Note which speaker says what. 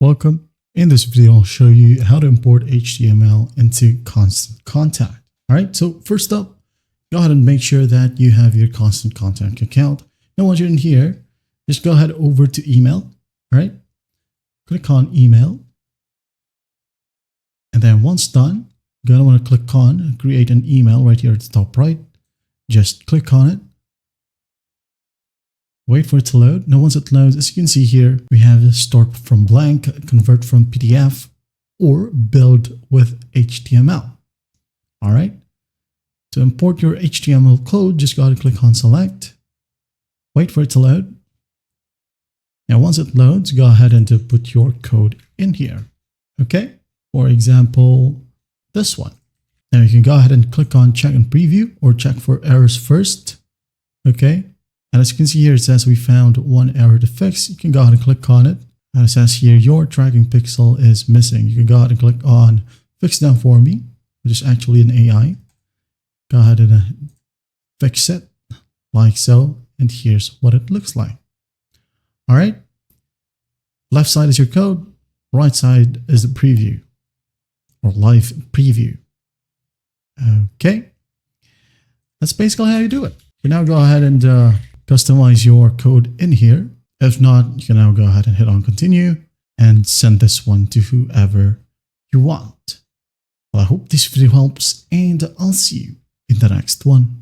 Speaker 1: Welcome. In this video, I'll show you how to import HTML into Constant Contact. All right, so first up, go ahead and make sure that you have your Constant Contact account. Now, once you're in here, just go ahead over to email. All right, click on email. And then once done, you're gonna want to click on create an email right here at the top right. Just click on it. Wait for it to load. Now, once it loads, as you can see here, we have start from blank, convert from PDF, or build with HTML. All right. To import your HTML code, just go ahead and click on select. Wait for it to load. Now, once it loads, go ahead and put your code in here. Okay. For example, this one. Now you can go ahead and click on check and preview or check for errors first. Okay. And as you can see here, it says we found one error to fix. You can go ahead and click on it. And it says here, your tracking pixel is missing. You can go ahead and click on fix that for me, which is actually an AI. Go ahead and fix it like so. And here's what it looks like. All right. Left side is your code. Right side is the preview or live preview. Okay. That's basically how you do it. You now go ahead and customize your code in here. If not, you can now go ahead and hit on continue and send this one to whoever you want. Well, I hope this video helps and I'll see you in the next one.